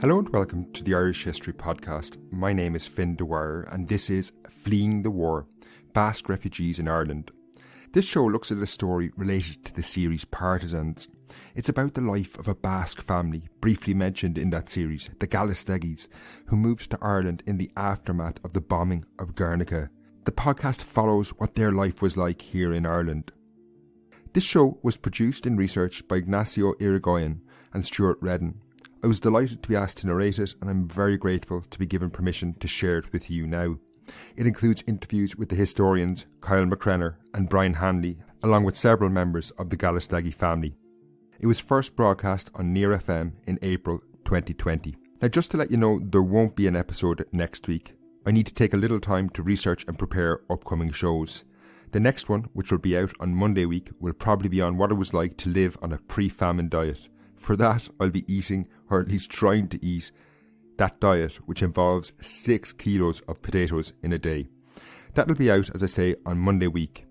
Hello and welcome to the Irish History Podcast. My name is Finn Dwyer and this is Fleeing the War, Basque Refugees in Ireland. This show looks at a story related to the series Partisans. It's about the life of a Basque family, briefly mentioned in that series, the Gallastegis, who moved to Ireland in the aftermath of the bombing of Guernica. The podcast follows what their life was like here in Ireland. This show was produced and researched by Ignacio Irigoien and Steward Reddin. I was delighted to be asked to narrate it, and I'm very grateful to be given permission to share it with you now. It includes interviews with the historians Mccreanor and Brian Hanley, along with several members of the Gallastegi family. It was first broadcast on Near FM in April 2020. Now, just to let you know, there won't be an episode next week. I need to take a little time to research and prepare upcoming shows. The next one, which will be out on Monday week, will probably be on what it was like to live on a pre-famine diet. For that, I'll be eating, or at least trying to eat, that diet, which involves 6 kilos of potatoes in a day. That'll be out, as I say, on Monday week.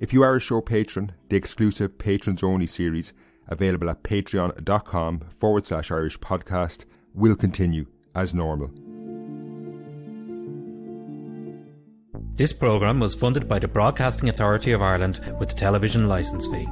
If you are a show patron, the exclusive Patrons Only series, available at patreon.com/Irish podcast, will continue as normal. This programme was funded by the Broadcasting Authority of Ireland with the television licence fee.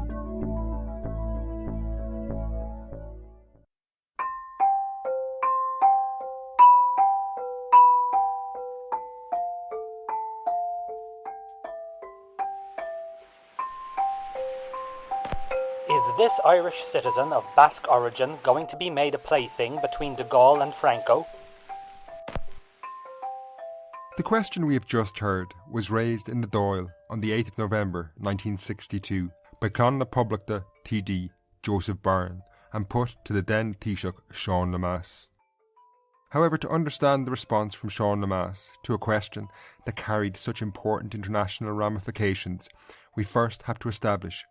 Is this Irish citizen of Basque origin going to be made a plaything between de Gaulle and Franco? The question we have just heard was raised in the Dáil on the 8th of November 1962 by Clon na Poblachtha TD Joseph Byrne and put to the then Taoiseach Sean Lemass. However, to understand the response from Sean Lemass to a question that carried such important international ramifications, we first have to establish: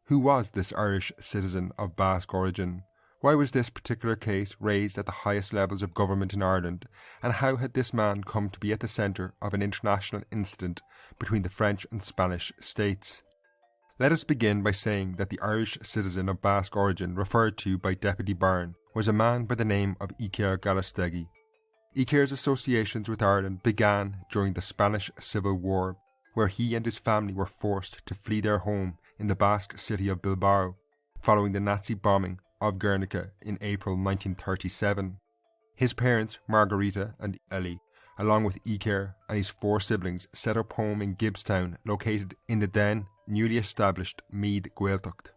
who was this Irish citizen of Basque origin? Why was this particular case raised at the highest levels of government in Ireland? And how had this man come to be at the centre of an international incident between the French and Spanish states? Let us begin by saying that the Irish citizen of Basque origin referred to by Deputy Byrne was a man by the name of Gallastegis. Iker's associations with Ireland began during the Spanish Civil War, where he and his family were forced to flee their home in the Basque city of Bilbao, following the Nazi bombing of Guernica in April 1937. His parents, Margarita and Ellie, along with Iker and his 4 siblings, set up home in Gibbstown, located in the then newly established Meath Gaeltacht.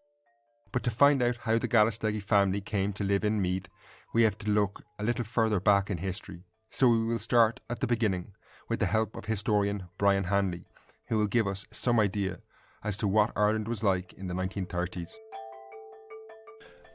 But to find out how the Gallastegi family came to live in Meath, we have to look a little further back in history. So we will start at the beginning with the help of historian Brian Hanley, who will give us some idea as to what Ireland was like in the 1930s.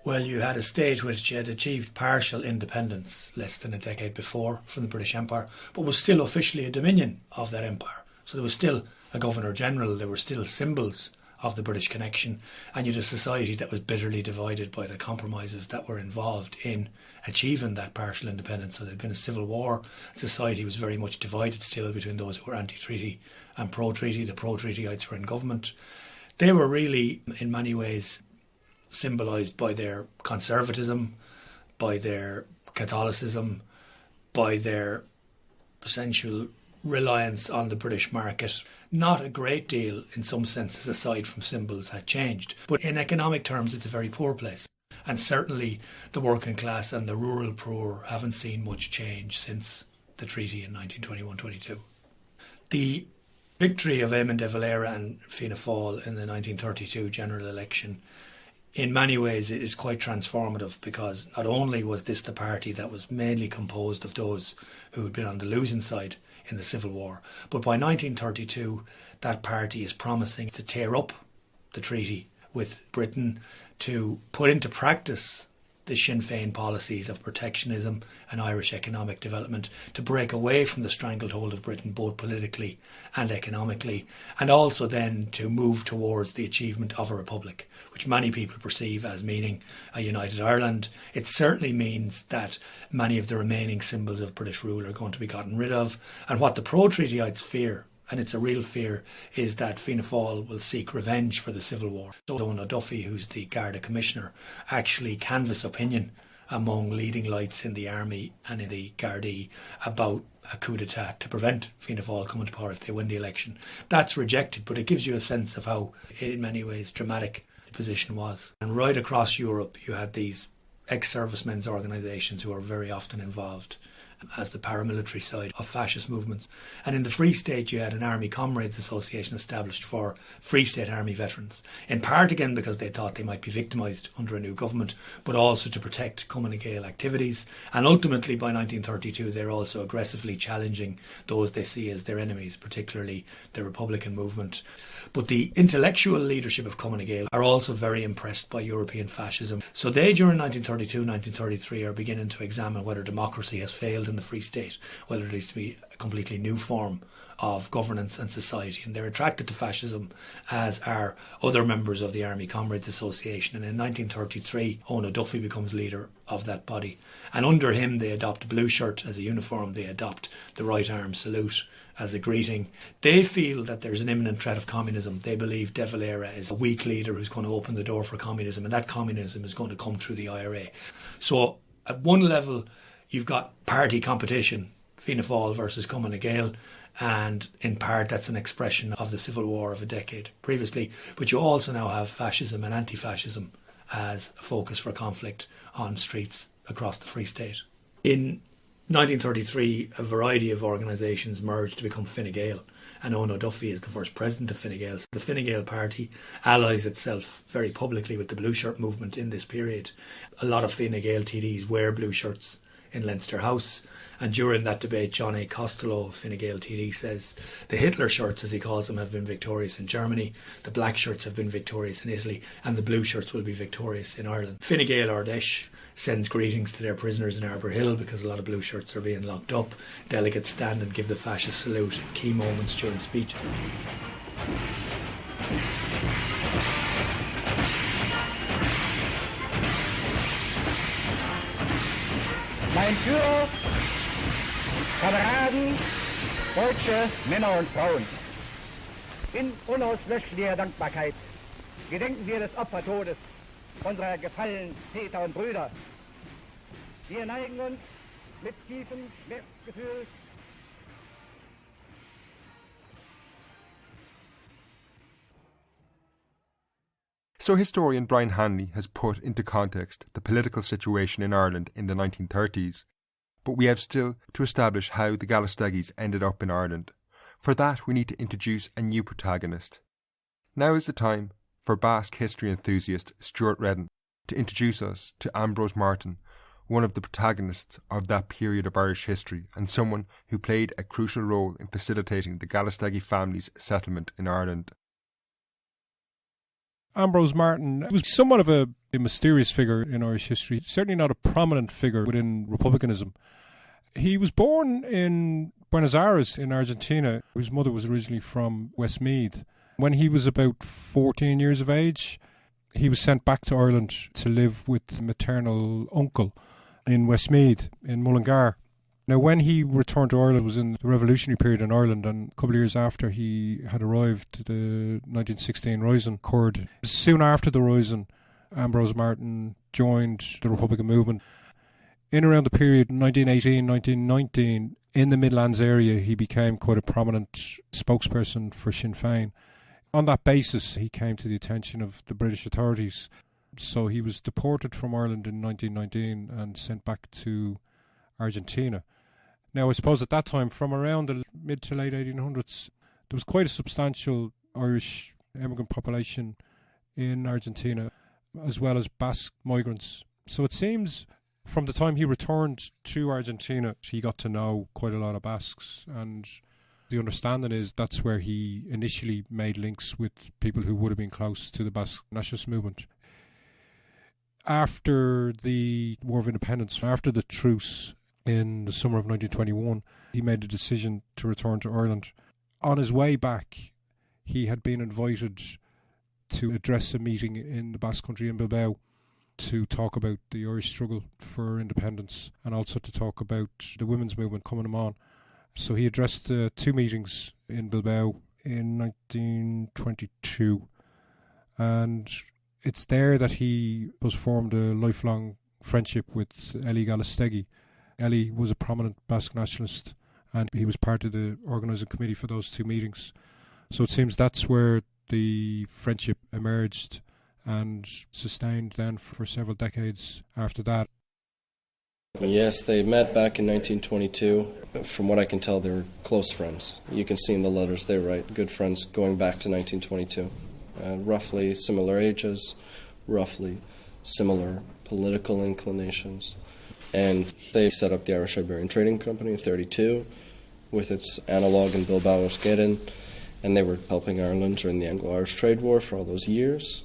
Well, you had a state which had achieved partial independence less than a decade before from the British Empire, but was still officially a dominion of that empire. So there was still a Governor-General, there were still symbols of the British connection, and you had a society that was bitterly divided by the compromises that were involved in achieving that partial independence. So there had been a civil war, society was very much divided still between those who were anti-treaty and pro-treaty. The pro-treatyites were in government. They were really, in many ways, symbolised by their conservatism, by their Catholicism, by their essential reliance on the British market. Not a great deal, in some senses, aside from symbols, had changed. But in economic terms, it's a very poor place. And certainly the working class and the rural poor haven't seen much change since the treaty in 1921-22. The victory of Eamon de Valera and Fianna Fáil in the 1932 general election in many ways it is quite transformative, because not only was this the party that was mainly composed of those who had been on the losing side in the Civil War, but by 1932 that party is promising to tear up the treaty with Britain, to put into practice the Sinn Féin policies of protectionism and Irish economic development, to break away from the stranglehold of Britain both politically and economically, and also then to move towards the achievement of a republic, which many people perceive as meaning a united Ireland. It certainly means that many of the remaining symbols of British rule are going to be gotten rid of, and what the pro-treatyites fear, and it's a real fear, is that Fianna Fáil will seek revenge for the Civil War. So Donald Duffy, who's the Garda Commissioner, actually canvassed opinion among leading lights in the army and in the Gardaí about a coup d'etat to prevent Fianna Fáil coming to power if they win the election. That's rejected, but it gives you a sense of how, in many ways, dramatic the position was. And right across Europe, you had these ex-servicemen's organisations who are very often involved as the paramilitary side of fascist movements. And in the Free State you had an Army Comrades Association established for Free State Army veterans, in part again because they thought they might be victimised under a new government, but also to protect Cumann Gael activities. And ultimately by 1932 they're also aggressively challenging those they see as their enemies, particularly the Republican movement. But the intellectual leadership of Cumann Gael are also very impressed by European fascism. So they, during 1932-1933, are beginning to examine whether democracy has failed in the Free State, whether there needs to be a completely new form of governance and society. And they're attracted to fascism, as are other members of the Army Comrades Association. And in 1933, Eoin O'Duffy becomes leader of that body. And under him, they adopt blue shirt as a uniform. They adopt the right arm salute as a greeting. They feel that there's an imminent threat of communism. They believe De Valera is a weak leader who's going to open the door for communism, and that communism is going to come through the IRA. So at one level, you've got party competition, Fianna Fáil versus Cumann Gael, and in part that's an expression of the civil war of a decade previously. But you also now have fascism and anti-fascism as a focus for conflict on streets across the Free State. In 1933, a variety of organisations merged to become Fine Gael, and Eoin O'Duffy is the first president of Fine Gael. So the Fine Gael party allies itself very publicly with the blue shirt movement in this period. A lot of Fine Gael TDs wear blue shirts in Leinster House, and during that debate John A. Costello, Fine Gael TD, says the Hitler shirts, as he calls them, have been victorious in Germany, the black shirts have been victorious in Italy, and the blue shirts will be victorious in Ireland. Fine Gael Ardèche sends greetings to their prisoners in Arbour Hill because a lot of blue shirts are being locked up. Delegates stand and give the fascist salute in key moments during speeches. Mein Führer, Kameraden, deutsche Männer und Frauen, in unauslöschlicher Dankbarkeit gedenken wir des Opfertodes unserer gefallenen Väter und Brüder. Wir neigen uns mit tiefem Schmerzgefühl . So historian Brian Hanley has put into context the political situation in Ireland in the 1930s, but we have still to establish how the Gallastegis ended up in Ireland. For that we need to introduce a new protagonist. Now is the time for Basque history enthusiast Steward Reddin to introduce us to Ambrose Martin, one of the protagonists of that period of Irish history and someone who played a crucial role in facilitating the Gallastegi family's settlement in Ireland. Ambrose Martin was somewhat of a mysterious figure in Irish history, certainly not a prominent figure within republicanism. He was born in Buenos Aires in Argentina. His mother was originally from Westmeath. When he was about 14 years of age, he was sent back to Ireland to live with maternal uncle in Westmeath, in Mullingar. Now, when he returned to Ireland, it was in the revolutionary period in Ireland, and a couple of years after he had arrived, the 1916 Rising occurred. Soon after the Rising, Ambrose Martin joined the Republican movement. In around the period 1918-1919, in the Midlands area, he became quite a prominent spokesperson for Sinn Féin. On that basis, he came to the attention of the British authorities. So he was deported from Ireland in 1919 and sent back to Argentina. Now, I suppose at that time, from around the mid to late 1800s, there was quite a substantial Irish immigrant population in Argentina, as well as Basque migrants. So it seems from the time he returned to Argentina, he got to know quite a lot of Basques, and the understanding is that's where he initially made links with people who would have been close to the Basque nationalist movement. After the War of Independence, after the truce in the summer of 1921, he made a decision to return to Ireland. On his way back, he had been invited to address a meeting in the Basque country in Bilbao to talk about the Irish struggle for independence and also to talk about the women's movement coming on. So he addressed two meetings in Bilbao in 1922, and it's there that he was formed a lifelong friendship with Eli Gallastegi. Eli was a prominent Basque nationalist, and he was part of the organising committee for those two meetings. So it seems that's where the friendship emerged and sustained then for several decades after that. Yes, they met back in 1922. From what I can tell, they were close friends. You can see in the letters they write, good friends going back to 1922. Roughly similar ages, roughly similar political inclinations. And they set up the Irish Iberian Trading Company in 1932 with its analogue in Bilbao, Reddin, and they were helping Ireland during the Anglo-Irish Trade War for all those years.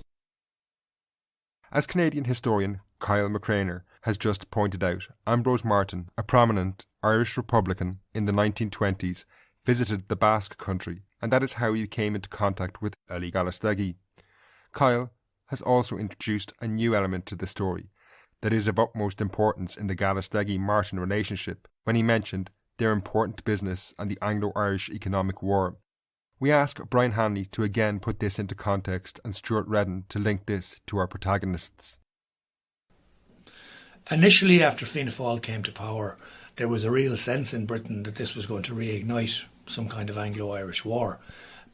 As Canadian historian Kyle Mccreanor has just pointed out, Ambrose Martin, a prominent Irish Republican in the 1920s, visited the Basque country, and that is how he came into contact with Eli Gallastegi. Kyle has also introduced a new element to the story that is of utmost importance in the Gallastegi-Martin relationship when he mentioned their important business and the Anglo-Irish economic war. We ask Brian Hanley to again put this into context and Steward Reddin to link this to our protagonists. Initially, after Fianna Fáil came to power, there was a real sense in Britain that this was going to reignite some kind of Anglo-Irish war.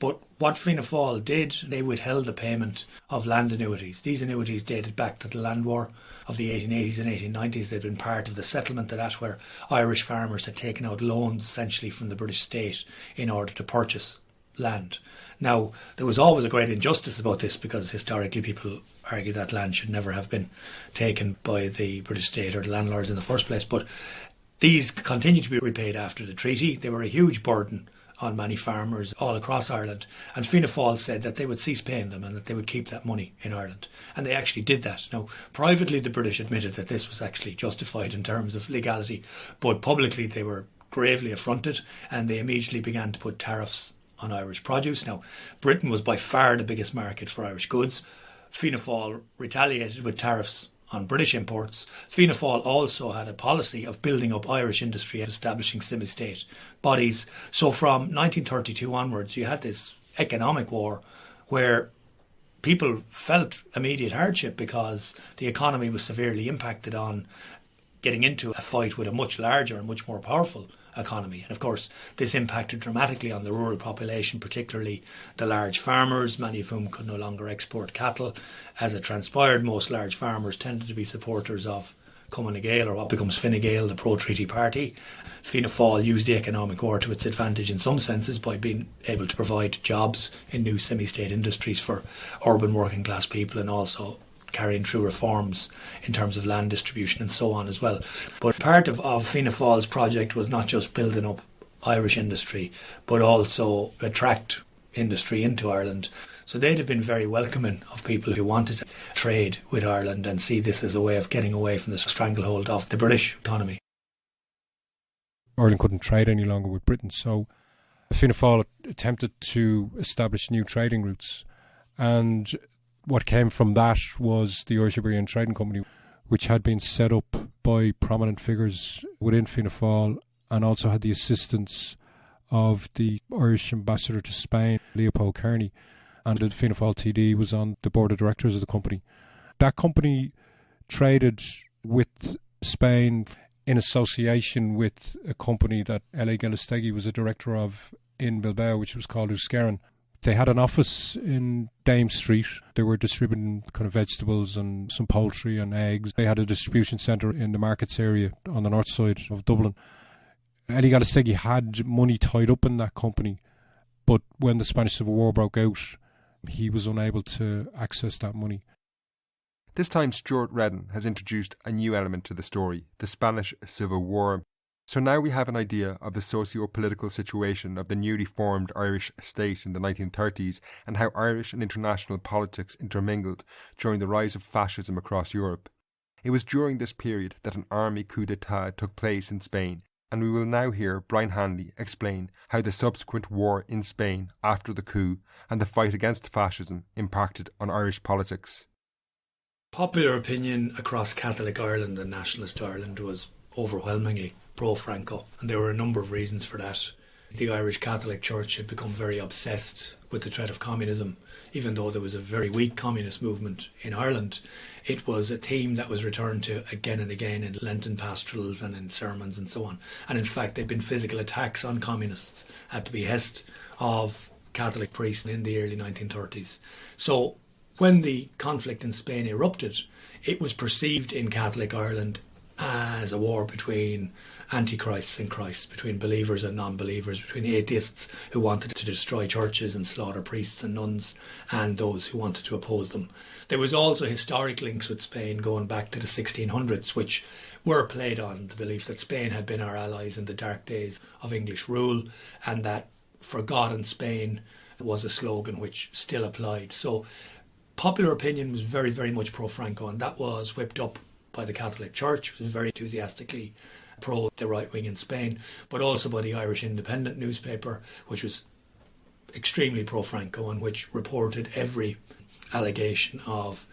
But what Fianna Fáil did, they withheld the payment of land annuities. These annuities dated back to the land war of the 1880s and 1890s. They'd been part of the settlement of that, where Irish farmers had taken out loans essentially from the British state in order to purchase land. Now, there was always a great injustice about this, because historically people argue that land should never have been taken by the British state or the landlords in the first place. But these continued to be repaid after the treaty. They were a huge burden on many farmers all across Ireland, and Fianna Fáil said that they would cease paying them and that they would keep that money in Ireland, and they actually did that. Now, privately the British admitted that this was actually justified in terms of legality, but publicly they were gravely affronted, and they immediately began to put tariffs on Irish produce. Now, Britain was by far the biggest market for Irish goods. Fianna Fáil retaliated with tariffs on British imports. Fianna Fáil also had a policy of building up Irish industry and establishing semi-state bodies. So from 1932 onwards, you had this economic war where people felt immediate hardship because the economy was severely impacted on getting into a fight with a much larger and much more powerful economy. And of course, this impacted dramatically on the rural population, particularly the large farmers, many of whom could no longer export cattle. As it transpired, most large farmers tended to be supporters of Cumann Gael, or what becomes Fine Gael, the pro-treaty party. Fianna Fáil used the economic war to its advantage in some senses by being able to provide jobs in new semi-state industries for urban working class people, and also carrying through reforms in terms of land distribution and so on as well. But part of Fianna Fáil's project was not just building up Irish industry, but also attract industry into Ireland. So they'd have been very welcoming of people who wanted to trade with Ireland and see this as a way of getting away from the stranglehold of the British economy. Ireland couldn't trade any longer with Britain, so Fianna Fáil attempted to establish new trading routes, and what came from that was the Irish Iberian Trading Company, which had been set up by prominent figures within Fianna Fáil, and also had the assistance of the Irish ambassador to Spain, Leopold Kearney, and the Fianna Fáil TD was on the board of directors of the company. That company traded with Spain in association with a company that Eli Gallastegi was a director of in Bilbao, which was called Euskarren. They had an office in Dame Street. They were distributing kind of vegetables and some poultry and eggs. They had a distribution centre in the markets area on the north side of Dublin. Eli Gallastegi had money tied up in that company, but when the Spanish Civil War broke out, he was unable to access that money. This time Steward Reddin has introduced a new element to the story, the Spanish Civil War. So now we have an idea of the socio-political situation of the newly formed Irish state in the 1930s and how Irish and international politics intermingled during the rise of fascism across Europe. It was during this period that an army coup d'etat took place in Spain, and we will now hear Brian Hanley explain how the subsequent war in Spain after the coup and the fight against fascism impacted on Irish politics. Popular opinion across Catholic Ireland and nationalist Ireland was overwhelmingly pro-Franco, and there were a number of reasons for that. The Irish Catholic Church had become very obsessed with the threat of communism. Even though there was a very weak communist movement in Ireland, it was a theme that was returned to again and again in Lenten pastorals and in sermons and so on. And in fact, there had been physical attacks on communists at the behest of Catholic priests in the early 1930s. So when the conflict in Spain erupted, it was perceived in Catholic Ireland as a war between antichrists and Christ, between believers and non-believers, between atheists who wanted to destroy churches and slaughter priests and nuns, and those who wanted to oppose them. There was also historic links with Spain going back to the 1600s, which were played on the belief that Spain had been our allies in the dark days of English rule, and that "for God and Spain" was a slogan which still applied. So popular opinion was very, very much pro-Franco, and that was whipped up by the Catholic Church, which was very enthusiastically pro the right wing in Spain, but also by the Irish Independent newspaper, which was extremely pro-Franco and which reported every allegation of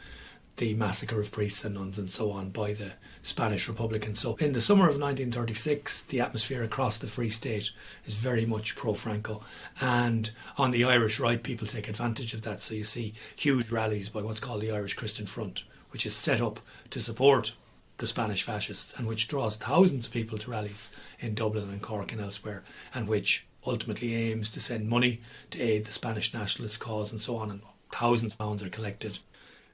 the massacre of priests and nuns and so on by the Spanish Republicans. So in the summer of 1936, the atmosphere across the Free State is very much pro-Franco, and on the Irish right, people take advantage of that. So you see huge rallies by what's called the Irish Christian Front, which is set up to support the Spanish fascists, and which draws thousands of people to rallies in Dublin and Cork and elsewhere, and which ultimately aims to send money to aid the Spanish nationalist cause and so on, and thousands of pounds are collected.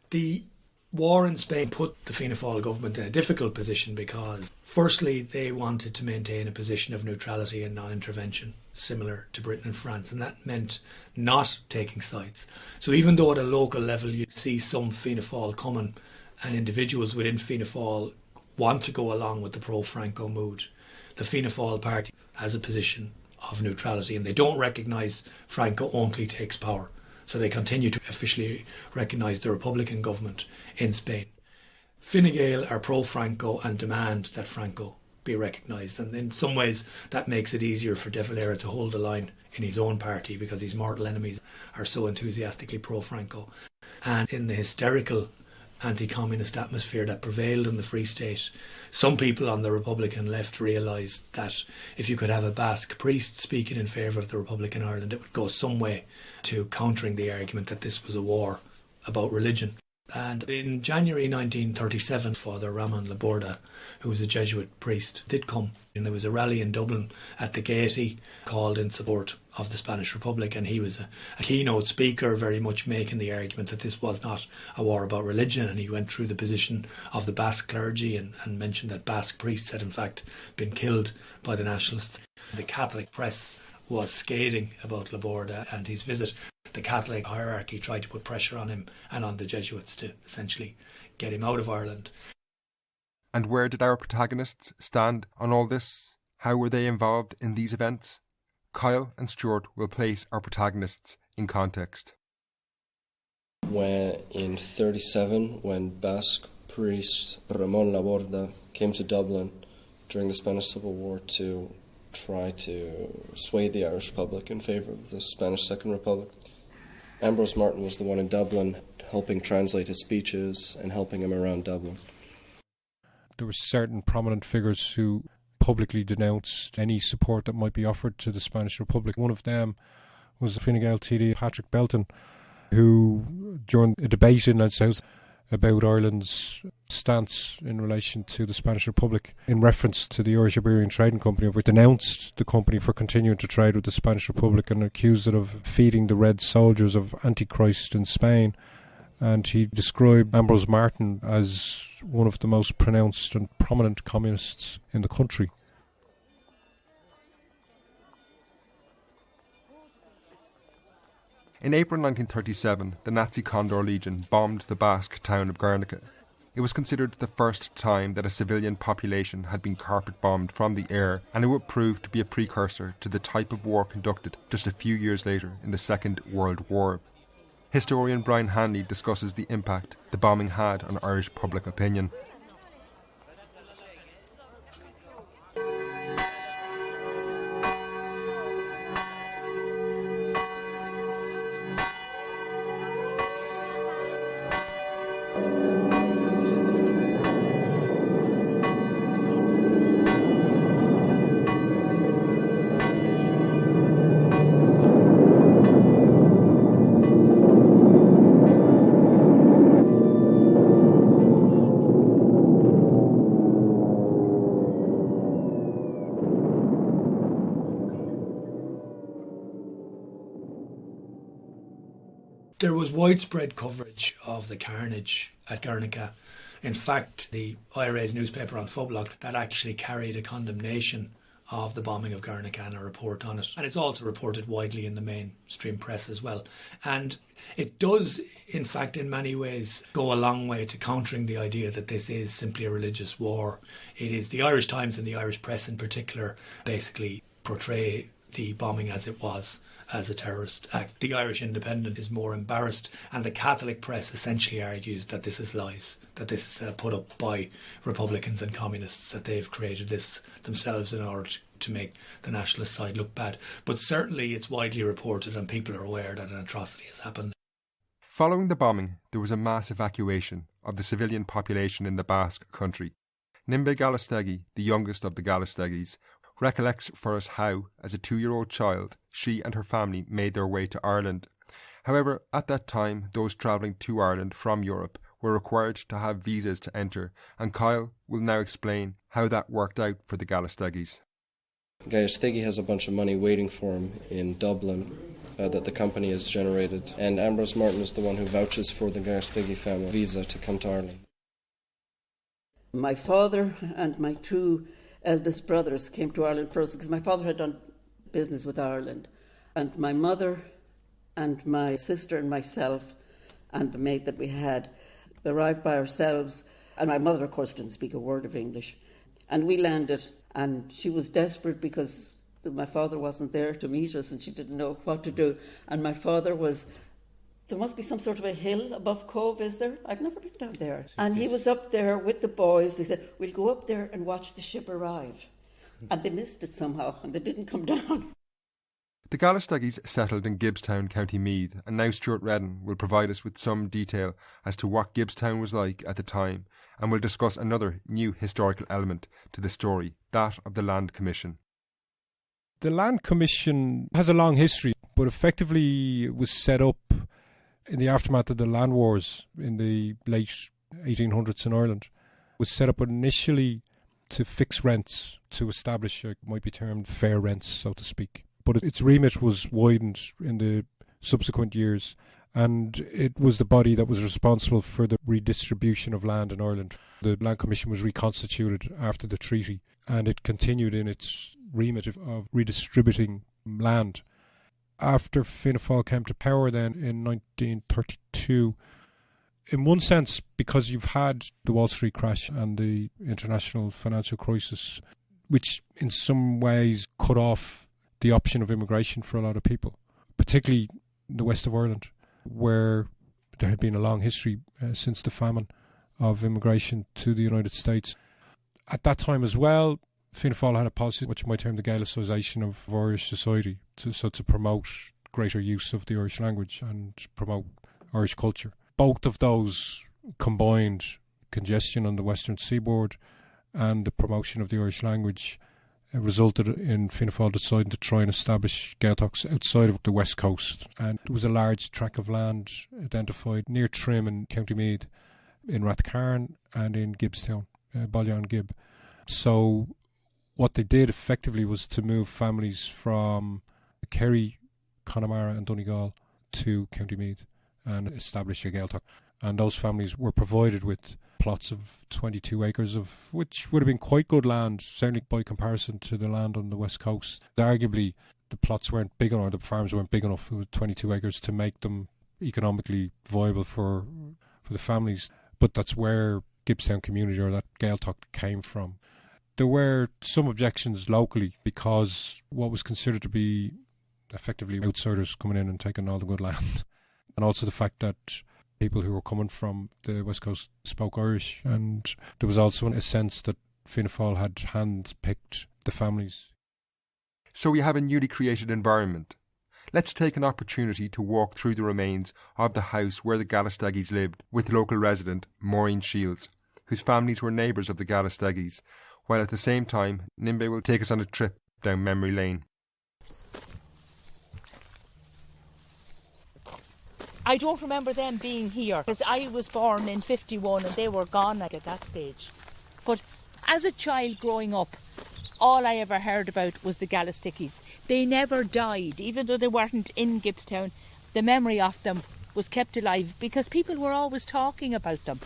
The war in Spain put the Fianna Fáil government in a difficult position because, firstly, they wanted to maintain a position of neutrality and non-intervention, similar to Britain and France, and that meant not taking sides. So even though at a local level you see some Fianna Fáil coming, and individuals within Fianna Fáil want to go along with the pro-Franco mood, the Fianna Fáil party has a position of neutrality, and they don't recognise Franco only takes power. So they continue to officially recognise the Republican government in Spain. Fine Gael are pro-Franco and demand that Franco be recognised, and in some ways that makes it easier for De Valera to hold the line in his own party because his mortal enemies are so enthusiastically pro-Franco. And in the hysterical anti-communist atmosphere that prevailed in the Free State, some people on the Republican left realised that if you could have a Basque priest speaking in favour of the Republic in Ireland, it would go some way to countering the argument that this was a war about religion. And in January 1937, Father Ramon Laborda, who was a Jesuit priest, did come. And there was a rally in Dublin at the Gaiety called in support of the Spanish Republic, and he was a keynote speaker, very much making the argument that this was not a war about religion, and he went through the position of the Basque clergy and mentioned that Basque priests had in fact been killed by the nationalists. The Catholic press was scathing about Laborda and his visit. The Catholic hierarchy tried to put pressure on him and on the Jesuits to essentially get him out of Ireland. And where did our protagonists stand on all this? How were they involved in these events? Kyle and Steward will place our protagonists in context. In 1937, when Basque priest Ramon Laborda came to Dublin during the Spanish Civil War to try to sway the Irish public in favour of the Spanish Second Republic, Ambrose Martin was the one in Dublin helping translate his speeches and helping him around Dublin. There were certain prominent figures who publicly denounced any support that might be offered to the Spanish Republic. One of them was the Fine Gael TD Patrick Belton, who during a debate in the South about Ireland's stance in relation to the Spanish Republic in reference to the Irish Iberian Trading Company, denounced the company for continuing to trade with the Spanish Republic and accused it of feeding the Red Soldiers of Antichrist in Spain. And he described Ambrose Martin as one of the most pronounced and prominent communists in the country. In April 1937, the Nazi Condor Legion bombed the Basque town of Guernica. It was considered the first time that a civilian population had been carpet-bombed from the air, and it would prove to be a precursor to the type of war conducted just a few years later in the Second World War. Historian Brian Hanley discusses the impact the bombing had on Irish public opinion. There was widespread coverage of the carnage at Guernica. In fact, the IRA's newspaper on Fublock that actually carried a condemnation of the bombing of Guernica and a report on it. And it's also reported widely in the mainstream press as well. And it does, in fact, in many ways, go a long way to countering the idea that this is simply a religious war. It is the Irish Times and the Irish press in particular basically portray the bombing as it was, as a terrorist act. The Irish Independent is more embarrassed, and the Catholic press essentially argues that this is lies, that this is put up by Republicans and Communists, that they've created this themselves in order to make the nationalist side look bad. But certainly it's widely reported and people are aware that an atrocity has happened. Following the bombing, there was a mass evacuation of the civilian population in the Basque country. Nimbe Gallastegi, the youngest of the Gallastegis, recollects for us how, as a 2-year-old child, she and her family made their way to Ireland. However, at that time, those travelling to Ireland from Europe were required to have visas to enter, and Kyle will now explain how that worked out for the Gallastegis. Gallastegi has a bunch of money waiting for him in Dublin that the company has generated, and Ambrose Martin is the one who vouches for the Gallastegi family visa to come to Ireland. My father and my 2 eldest brothers came to Ireland first because my father had done business with Ireland, and my mother and my sister and myself and the maid that we had arrived by ourselves, and my mother of course didn't speak a word of English, and we landed, and she was desperate because my father wasn't there to meet us and she didn't know what to do. And my father was, there must be some sort of a hill above Cove, is there? I've never been down there. And he was up there with the boys. They said, we'll go up there and watch the ship arrive. And they missed it somehow and they didn't come down. The Gallastegis settled in Gibbstown, County Meath, and now Steward Reddin will provide us with some detail as to what Gibbstown was like at the time, and we'll discuss another new historical element to the story, that of the Land Commission. The Land Commission has a long history, but effectively it was set up in the aftermath of the land wars in the late 1800s in Ireland. It was set up initially to fix rents, to establish what might be termed fair rents, so to speak. But its remit was widened in the subsequent years, and it was the body that was responsible for the redistribution of land in Ireland. The Land Commission was reconstituted after the treaty, and it continued in its remit of redistributing land. After Fianna Fáil came to power then in 1932, in one sense, because you've had the Wall Street crash and the international financial crisis, which in some ways cut off the option of immigration for a lot of people, particularly in the west of Ireland, where there had been a long history since the famine of immigration to the United States. At that time as well, Fianna Fáil had a policy which might term the Gaelicisation of Irish society, to promote greater use of the Irish language and promote Irish culture. Both of those combined, congestion on the western seaboard and the promotion of the Irish language, resulted in Fianna Fáil deciding to try and establish Gaeltachts outside of the west coast. And there was a large tract of land identified near Trim in County Meath, in Rathcarn and in Gibbstown, Ballion Gib. So what they did effectively was to move families from Kerry, Connemara and Donegal to County Meath and establish a Gaeltacht. And those families were provided with plots of 22 acres, of which would have been quite good land, certainly by comparison to the land on the west coast. Arguably, the plots weren't big enough, the farms weren't big enough with 22 acres to make them economically viable for the families. But that's where Gibbstown community, or that Gaeltacht, came from. There were some objections locally because what was considered to be effectively outsiders coming in and taking all the good land. And also the fact that people who were coming from the West Coast spoke Irish, and there was also a sense that Fianna Fáil had hand-picked the families. So we have a newly created environment. Let's take an opportunity to walk through the remains of the house where the Gallastegis lived with local resident Maureen Shields, whose families were neighbours of the Gallastegis, while at the same time Nimbe will take us on a trip down memory lane. I don't remember them being here because I was born in 51 and they were gone at that stage. But as a child growing up, all I ever heard about was the Gallastegis. They never died, even though they weren't in Gibbstown. The memory of them was kept alive because people were always talking about them.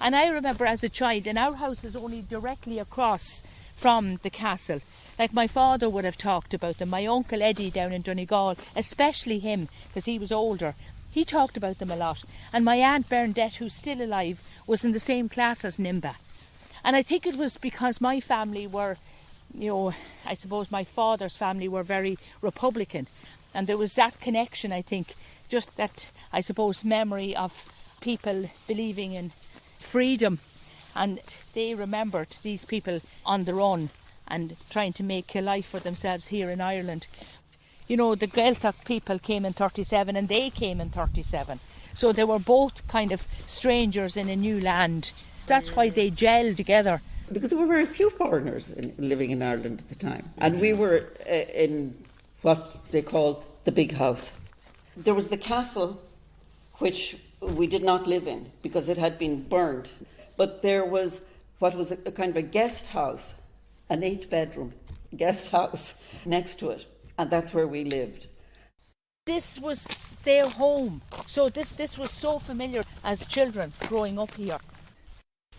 And I remember as a child, and our house is only directly across from the castle. Like my father would have talked about them. My uncle Eddie down in Donegal, especially him, because he was older, he talked about them a lot. And my aunt Bernadette, who's still alive, was in the same class as Nimba. And I think it was because my family were, I suppose my father's family were very Republican. And there was that connection, I think, just that, I suppose, memory of people believing in freedom. And they remembered these people on the run and trying to make a life for themselves here in Ireland. The Gaeltacht people came in 37 and they came in 37. So they were both kind of strangers in a new land. That's why they gelled together. Because there were very few foreigners living in Ireland at the time. And we were in what they call the big house. There was the castle, which we did not live in because it had been burned. But there was what was a kind of a guest house, an 8-bedroom guest house next to it. And that's where we lived. This was their home. So this was so familiar as children growing up here.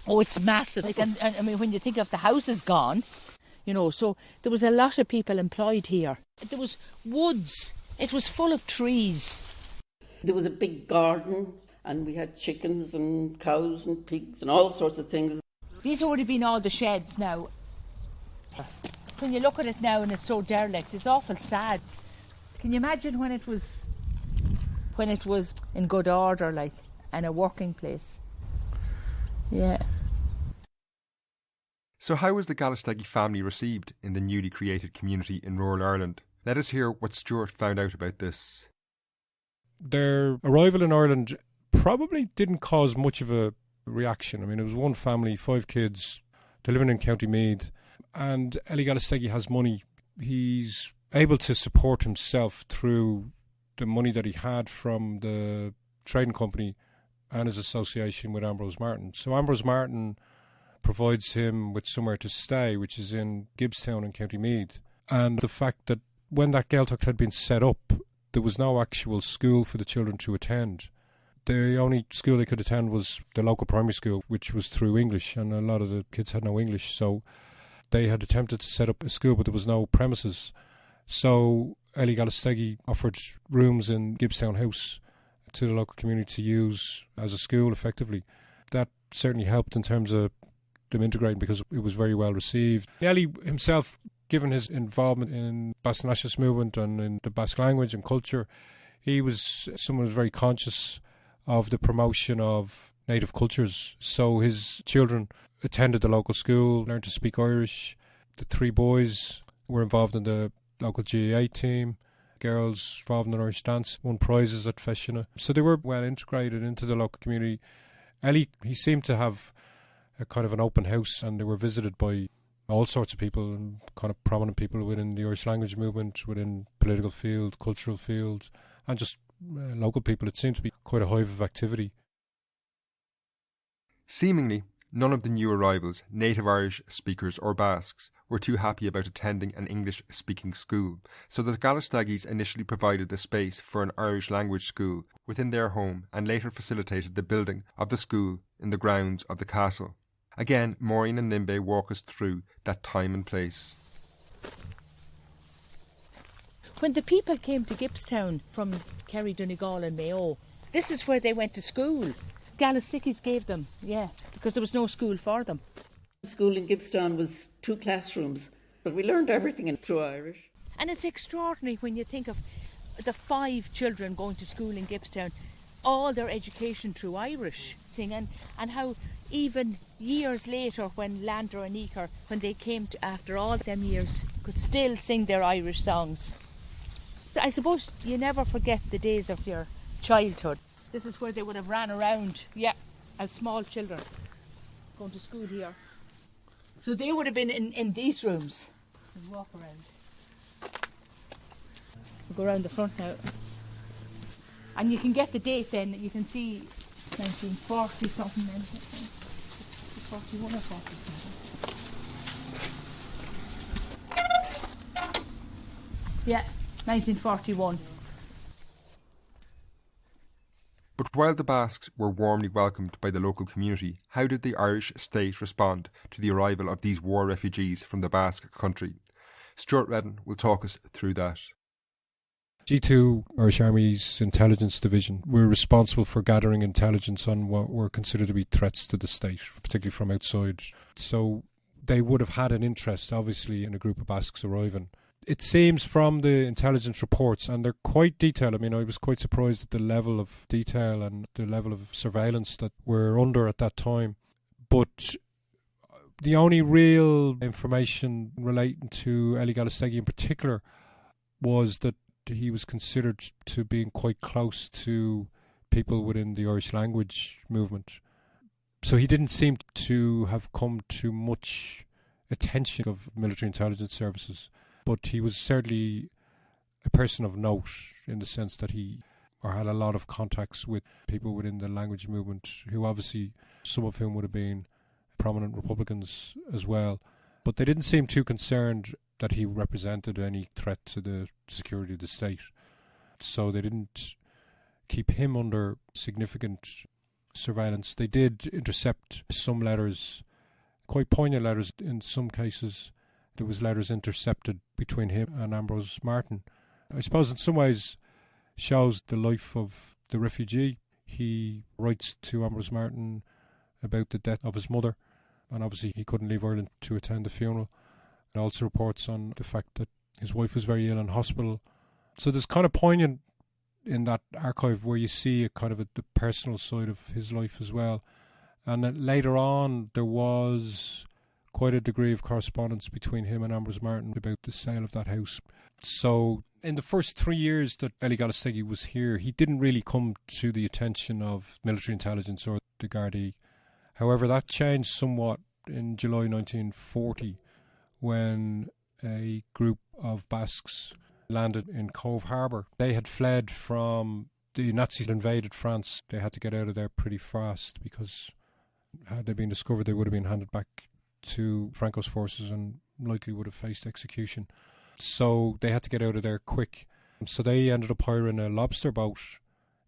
Oh, it's massive. And I mean, when you think of the house is gone, so there was a lot of people employed here. There was woods. It was full of trees. There was a big garden and we had chickens and cows and pigs and all sorts of things. These would have been all the sheds now. When you look at it now and it's so derelict, it's awful sad. Can you imagine when it was in good order, and a working place? Yeah. So how was the Gallastegi family received in the newly created community in rural Ireland? Let us hear what Stewart found out about this. Their arrival in Ireland probably didn't cause much of a reaction. I mean, it was one family, 5 kids, they're living in County Meath, and Eli Gallastegi has money. He's able to support himself through the money that he had from the trading company and his association with Ambrose Martin. So Ambrose Martin provides him with somewhere to stay, which is in Gibbstown in County Meath. And the fact that when that Gaeltacht had been set up, there was no actual school for the children to attend. The only school they could attend was the local primary school, which was through English, and a lot of the kids had no English. So they had attempted to set up a school, but there was no premises. So Eli Gallastegi offered rooms in Gibbstown House to the local community to use as a school effectively. That certainly helped in terms of them integrating because it was very well received. Eli himself, given his involvement in Basque nationalist movement and in the Basque language and culture, he was someone who was very conscious of the promotion of native cultures. So his children attended the local school, learned to speak Irish. The 3 boys were involved in the local GAA team. Girls involved in Irish dance, won prizes at Feshina. So they were well integrated into the local community. Eli, he seemed to have a kind of an open house, and they were visited by all sorts of people and kind of prominent people within the Irish language movement, within political field, cultural field, and just local people. It seemed to be quite a hive of activity. Seemingly, none of the new arrivals, native Irish speakers or Basques, were too happy about attending an English-speaking school, so the Gallastegis initially provided the space for an Irish language school within their home and later facilitated the building of the school in the grounds of the castle. Again, Maureen and Nimbe walk us through that time and place. When the people came to Gibbstown from Kerry, Donegal and Mayo, this is where they went to school. Gallastegis gave them, because there was no school for them. The school in Gibbstown was 2 classrooms, but we learned everything through Irish. And it's extraordinary when you think of the 5 children going to school in Gibbstown, all their education through Irish, and how even years later when Lander and Iker, when they came to, after all them years, could still sing their Irish songs. I suppose you never forget the days of your childhood. This is where they would have ran around, as small children, going to school here. So they would have been in these rooms and walk around. We'll go around the front now. And you can get the date then, you can see 1940 something then. 41 or 47. Yeah, 1941. But while the Basques were warmly welcomed by the local community, how did the Irish state respond to the arrival of these war refugees from the Basque country? Steward Reddin will talk us through that. G2, Irish Army's intelligence division, were responsible for gathering intelligence on what were considered to be threats to the state, particularly from outside. So they would have had an interest, obviously, in a group of Basques arriving. It seems from the intelligence reports, and they're quite detailed. I mean, I was quite surprised at the level of detail and the level of surveillance that we're under at that time. But the only real information relating to Eli Gallastegi in particular was that he was considered to being quite close to people within the Irish language movement. So he didn't seem to have come to much attention of military intelligence services. But he was certainly a person of note in the sense that he had a lot of contacts with people within the language movement, who obviously, some of whom would have been prominent Republicans as well. But they didn't seem too concerned that he represented any threat to the security of the state. So they didn't keep him under significant surveillance. They did intercept some letters, quite poignant letters in some cases. There was letters intercepted between him and Ambrose Martin. I suppose in some ways shows the life of the refugee. He writes to Ambrose Martin about the death of his mother, and obviously he couldn't leave Ireland to attend the funeral. It also reports on the fact that his wife was very ill in hospital. So there's kind of poignant in that archive where you see a kind of the personal side of his life as well. And then later on there was quite a degree of correspondence between him and Ambrose Martin about the sale of that house. So in the first 3 years that Eli Gallastegi was here, he didn't really come to the attention of military intelligence or the Gardaí. However, that changed somewhat in July 1940 when a group of Basques landed in Cove Harbour. They had fled from the Nazis had invaded France. They had to get out of there pretty fast because had they been discovered, they would have been handed back to Franco's forces and likely would have faced execution. So they had to get out of there quick. So they ended up hiring a lobster boat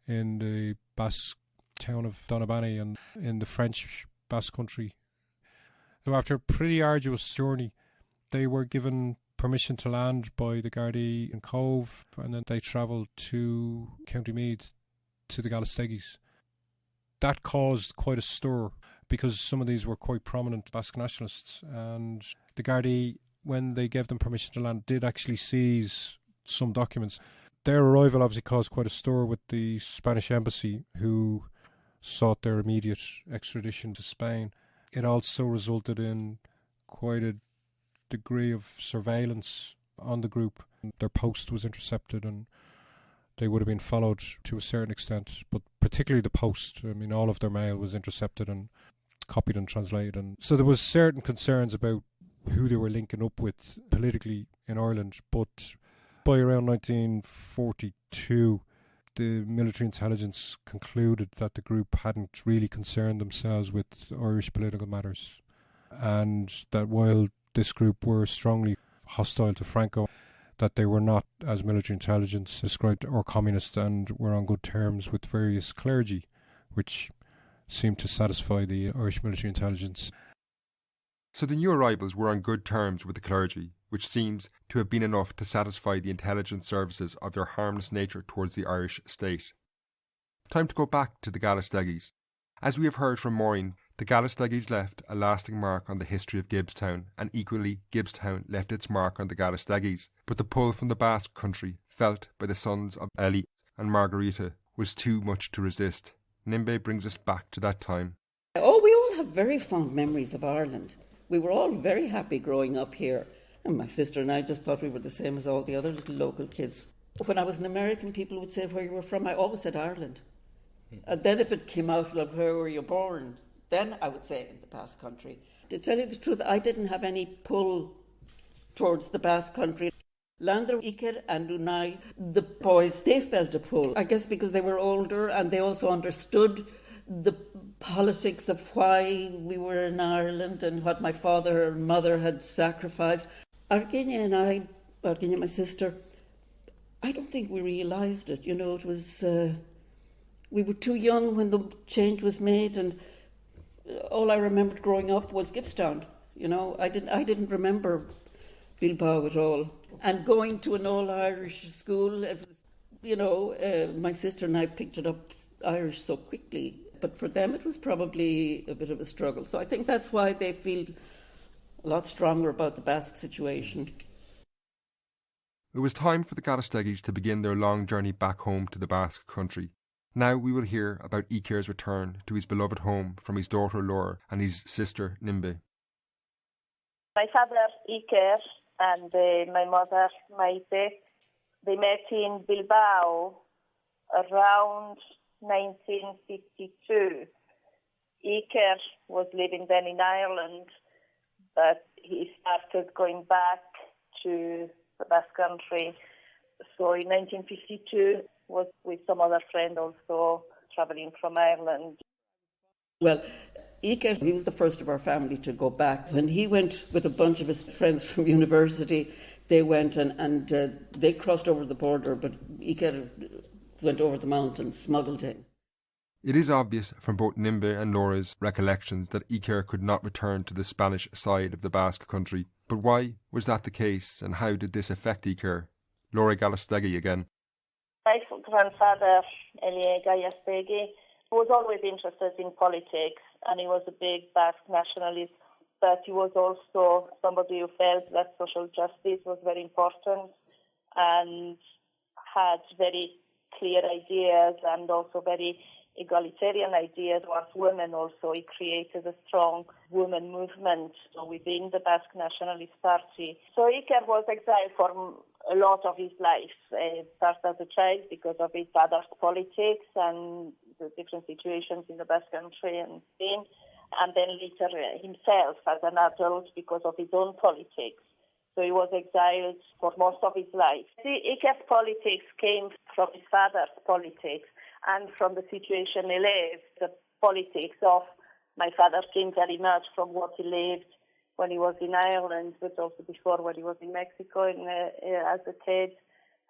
in the Basque town of Donabani and in the French Basque country. So after a pretty arduous journey, they were given permission to land by the Gardaí in Cove, and then they travelled to County Meath to the Gallastegis. That caused quite a stir because some of these were quite prominent Basque nationalists, and the Gardaí, when they gave them permission to land, did actually seize some documents. Their arrival obviously caused quite a stir with the Spanish embassy, who sought their immediate extradition to Spain. It also resulted in quite a degree of surveillance on the group. Their post was intercepted and they would have been followed to a certain extent, but particularly the post. I mean, all of their mail was intercepted and copied and translated, and so there was certain concerns about who they were linking up with politically in Ireland. But by around 1942, the military intelligence concluded that the group hadn't really concerned themselves with Irish political matters, and that while this group were strongly hostile to Franco, that they were not, as military intelligence described, or communist, and were on good terms with various clergy, which seemed to satisfy the Irish military intelligence. So the new arrivals were on good terms with the clergy, which seems to have been enough to satisfy the intelligence services of their harmless nature towards the Irish state. Time to go back to the Gallastegis. As we have heard from Maureen, the Gallastegis left a lasting mark on the history of Gibbstown, and equally Gibbstown left its mark on the Gallastegis. But the pull from the Basque country, felt by the sons of Eli and Margarita, was too much to resist. Nimbe brings us back to that time. Oh, we all have very fond memories of Ireland. We were all very happy growing up here. And my sister and I just thought we were the same as all the other little local kids. When I was an American, people would say where you were from. I always said Ireland. And then if it came out, like, where were you born? Then I would say in the Basque country. To tell you the truth, I didn't have any pull towards the Basque country. Lander, Iker and Unai, the boys, they felt a pull. I guess because they were older and they also understood the politics of why we were in Ireland and what my father and mother had sacrificed. Irigoien and I, Irigoien, my sister, I don't think we realised it. You know, it was We were too young when the change was made, and all I remembered growing up was Gippsland. You know, I didn't remember Bilbao at all. And going to an all-Irish school, it was, you know, my sister and I picked it up Irish so quickly. But for them, it was probably a bit of a struggle. So I think that's why they feel a lot stronger about the Basque situation. It was time for the Gallastegis to begin their long journey back home to the Basque country. Now we will hear about Iker's return to his beloved home from his daughter Laura and his sister Nimbe. My father Iker and my mother Maite, they met in Bilbao around 1952. Iker was living then in Ireland, but he started going back to the Basque country. So in 1952 was with some other friend also traveling from Ireland. Well, Iker, he was the first of our family to go back. When he went with a bunch of his friends from university, they went and they crossed over the border, but Iker went over the mountains, smuggled in. It is obvious from both Nimbe and Laura's recollections that Iker could not return to the Spanish side of the Basque country. But why was that the case, and how did this affect Iker? Laura Gallastegi again. My grandfather, Gallastegi, was always interested in politics, and he was a big Basque nationalist, but he was also somebody who felt that social justice was very important and had very clear ideas and also very egalitarian ideas towards women also. He created a strong women movement within the Basque Nationalist Party. So Iker was exiled for a lot of his life. Started as a child because of his father's politics and the different situations in the Basque country and Spain, and then later himself as an adult because of his own politics. So he was exiled for most of his life. Iker's politics came from his father's politics and from the situation he lived. The politics of my father came very much from what he lived when he was in Ireland, but also before when he was in Mexico as a kid,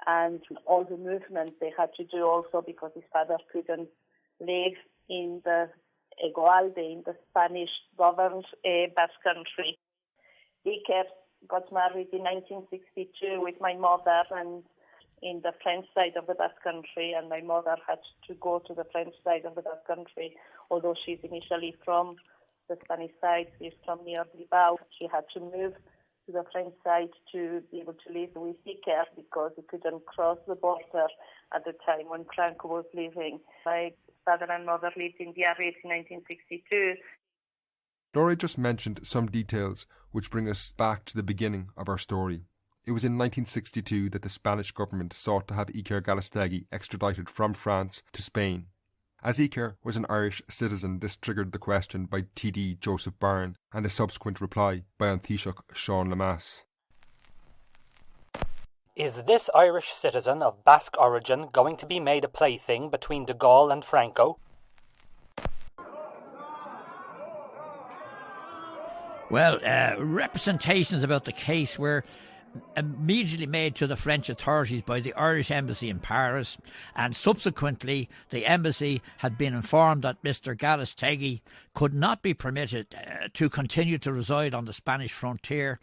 and all the movements they had to do also because his father couldn't live in the Egoalde, in the Spanish-governed Basque country. Iker got married in 1962 with my mother and in the French side of the Basque country, and my mother had to go to the French side of the Basque country, although she's initially from the Spanish side, she's from near Bilbao. She had to move to the French side to be able to live with Iker because he couldn't cross the border at the time when Franco was living. My father and mother lived in Biarritz in 1962. Laura just mentioned some details which bring us back to the beginning of our story. It was in 1962 that the Spanish government sought to have Iker Gallastegi extradited from France to Spain. As Iker was an Irish citizen, this triggered the question by TD Joseph Byrne and the subsequent reply by An Taoiseach Sean Lemass. Is this Irish citizen of Basque origin going to be made a plaything between de Gaulle and Franco? Well, representations about the case were immediately made to the French authorities by the Irish Embassy in Paris, and subsequently the embassy had been informed that Mr. Gallastegi could not be permitted to continue to reside on the Spanish frontier,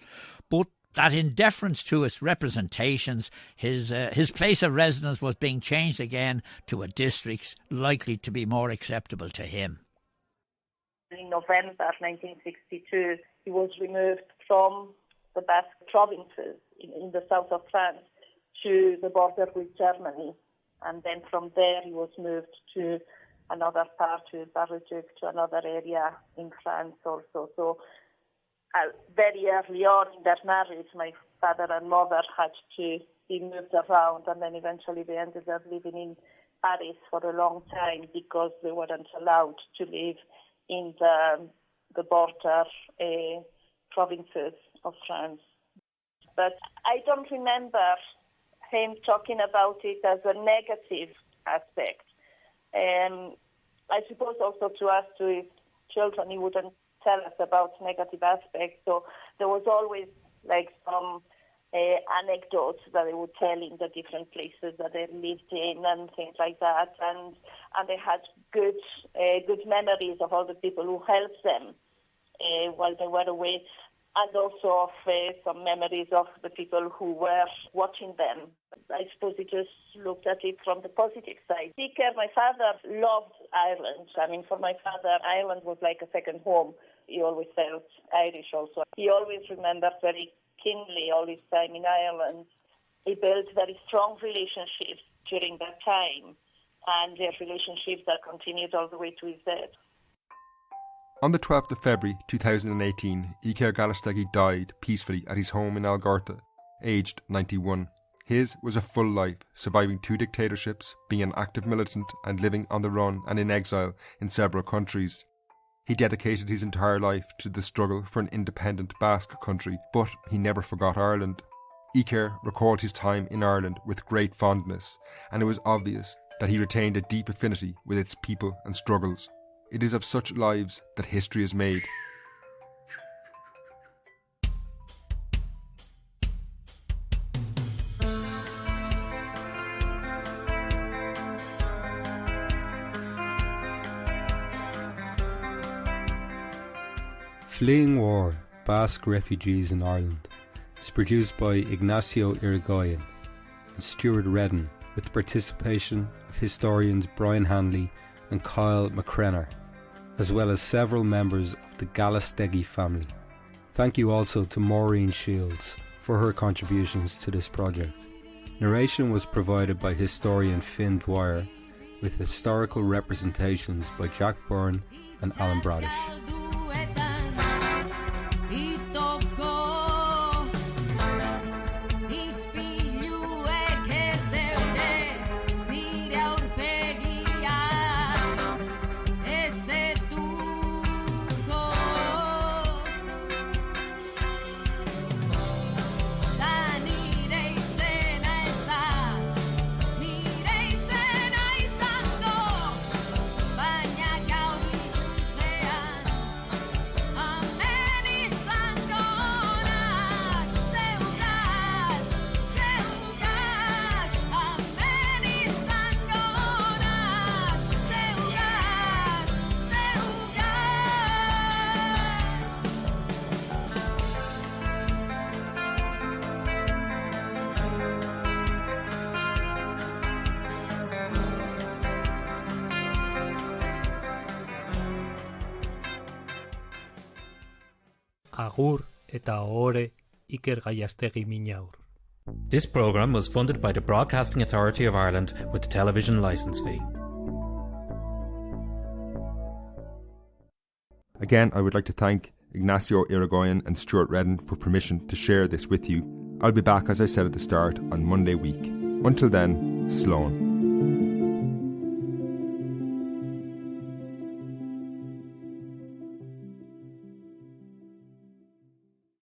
but that in deference to its representations, his place of residence was being changed again to a district likely to be more acceptable to him. In November 1962, he was removed from the Basque provinces in the south of France to the border with Germany. And then from there he was moved to another part, to Barrajuk, to another area in France also. So very early on in their marriage, my father and mother had to be moved around, and then eventually they ended up living in Paris for a long time because they weren't allowed to live in the border provinces of France. But I don't remember him talking about it as a negative aspect. I suppose also to us, to his children, he wouldn't tell us about negative aspects. So there was always like some anecdotes that they would tell in the different places that they lived in and things like that. And they had good memories of all the people who helped them while they were away, and also of some memories of the people who were watching them. I suppose he just looked at it from the positive side. Iker, my father, loved Ireland. I mean, for my father, Ireland was like a second home. He always felt Irish also. He always remembered very keenly all his time in Ireland. He built very strong relationships during that time, and their relationships that continued all the way to his death. On the 12th of February 2018, Iker Gallastegi died peacefully at his home in Algorta, aged 91. His was a full life, surviving 2 dictatorships, being an active militant and living on the run and in exile in several countries. He dedicated his entire life to the struggle for an independent Basque country, but he never forgot Ireland. Iker recalled his time in Ireland with great fondness, and it was obvious that he retained a deep affinity with its people and struggles. It is of such lives that history is made. Fleeing War, Basque Refugees in Ireland is produced by Ignacio Irigoien and Steward Reddin, with the participation of historians Brian Hanley and Kyle Mccreanor, as well as several members of the Gallastegi family. Thank you also to Maureen Shields for her contributions to this project. Narration was provided by historian Finn Dwyer, with historical representations by Jack Byrne and Alan Bradish. Agur eta ohore Iker Gallastegi Minaur. This programme was funded by the Broadcasting Authority of Ireland with the television licence fee. Again, I would like to thank Ignacio Irigoien and Steward Reddin for permission to share this with you. I'll be back, as I said at the start, on Monday week. Until then, Slán.